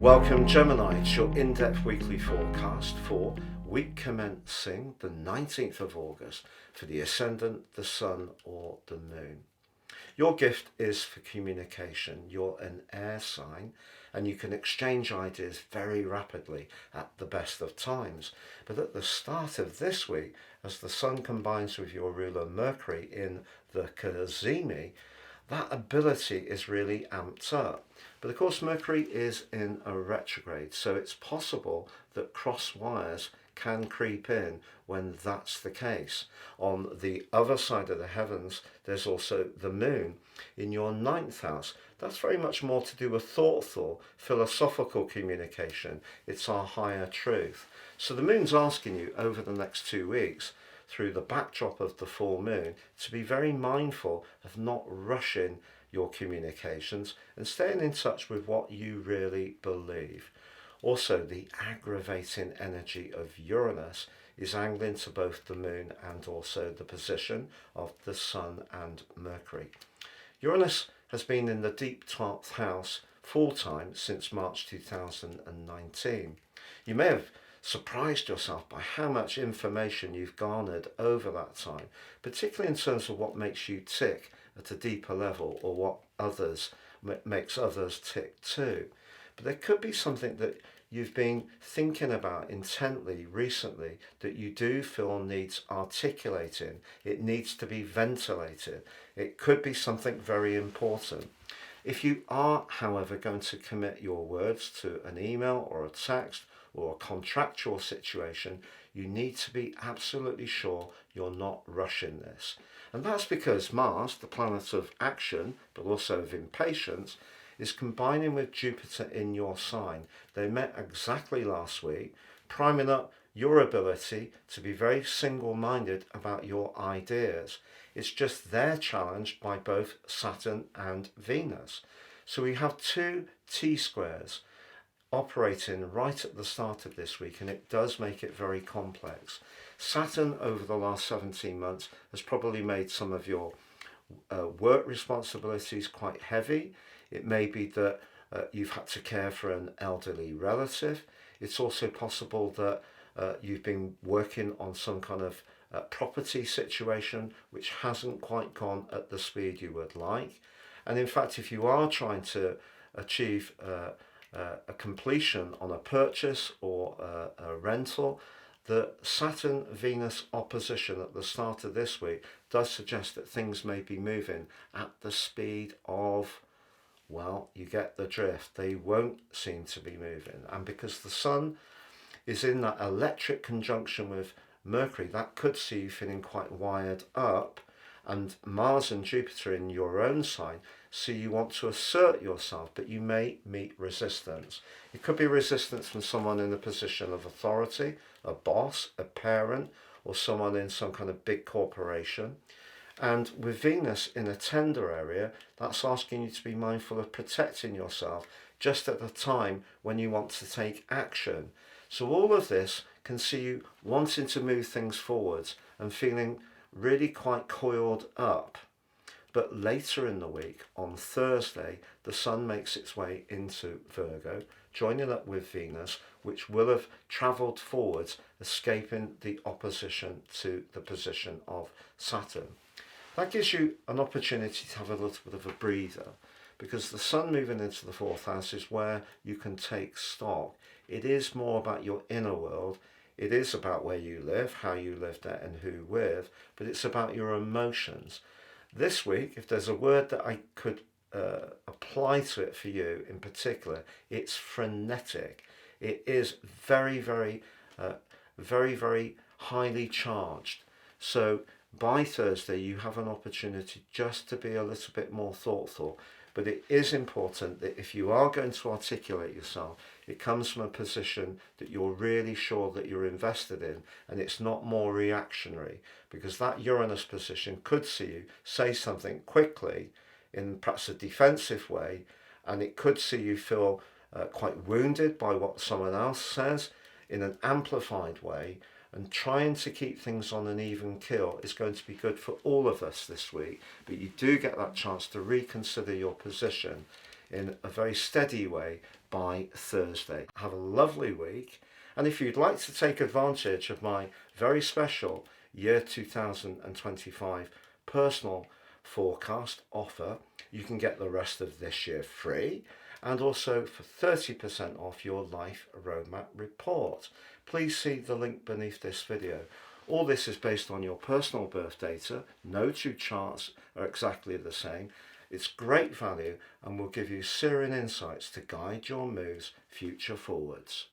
Welcome Gemini, it's your in-depth weekly forecast for week commencing the 19th of August for the Ascendant, the Sun or the Moon. Your gift is for communication. You're an air sign and you can exchange ideas very rapidly at the best of times. But at the start of this week, as the Sun combines with your ruler Mercury in the Cazimi, that ability is really amped up. But of course Mercury is in a retrograde, so it's possible that cross wires can creep in when that's the case. On the other side of the heavens, there's also the moon in your ninth house. That's very much more to do with thoughtful, philosophical communication. It's our higher truth. So the moon's asking you over the next 2 weeks, through the backdrop of the full moon, to be very mindful of not rushing your communications and staying in touch with what you really believe. Also, the aggravating energy of Uranus is angling to both the moon and also the position of the Sun and Mercury. Uranus has been in the deep 12th house full time since March 2019. You may have surprised yourself by how much information you've garnered over that time, particularly in terms of what makes you tick at a deeper level or what makes others tick too. But there could be something that you've been thinking about intently recently that you do feel needs articulating. It needs to be ventilated. It could be something very important. If you are, however, going to commit your words to an email or a text or a contractual situation, you need to be absolutely sure you're not rushing this. And that's because Mars, the planet of action, but also of impatience, is combining with Jupiter in your sign. They met exactly last week, priming up your ability to be very single-minded about your ideas. It's just they're challenged by both Saturn and Venus. So we have two T-squares operating right at the start of this week, and it does make it very complex. Saturn over the last 17 months has probably made some of your work responsibilities quite heavy. It may be that you've had to care for an elderly relative. It's also possible that you've been working on some kind of property situation which hasn't quite gone at the speed you would like. And in fact, if you are trying to achieve a completion on a purchase or a rental, the Saturn-Venus opposition at the start of this week does suggest that things may be moving at the speed of, well, you get the drift. They won't seem to be moving. And because the Sun is in that electric conjunction with Mercury, that could see you feeling quite wired up. And Mars and Jupiter in your own sign, so you want to assert yourself, but you may meet resistance. It could be resistance from someone in a position of authority, a boss, a parent, or someone in some kind of big corporation. And with Venus in a tender area, that's asking you to be mindful of protecting yourself just at the time when you want to take action. So all of this can see you wanting to move things forwards and feeling really quite coiled up. But later in the week, on Thursday, the Sun makes its way into Virgo, joining up with Venus, which will have travelled forwards, escaping the opposition to the position of Saturn. That gives you an opportunity to have a little bit of a breather, because the Sun moving into the fourth house is where you can take stock. It is more about your inner world. It is about where you live, how you live there and who with, but it's about your emotions. This week, if there's a word that I could apply to it for you in particular, it's frenetic. It is very, very highly charged. So by Thursday, you have an opportunity just to be a little bit more thoughtful. But it is important that if you are going to articulate yourself, it comes from a position that you're really sure that you're invested in, and it's not more reactionary, because that Uranus position could see you say something quickly in perhaps a defensive way, and it could see you feel quite wounded by what someone else says in an amplified way. And trying to keep things on an even keel is going to be good for all of us this week, but you do get that chance to reconsider your position in a very steady way by Thursday. Have a lovely week. And if you'd like to take advantage of my very special year 2025 personal forecast offer, you can get the rest of this year free, and also for 30% off your life roadmap report. Please see the link beneath this video. All this is based on your personal birth data. No two charts are exactly the same. It's great value and will give you searing insights to guide your moves future forwards.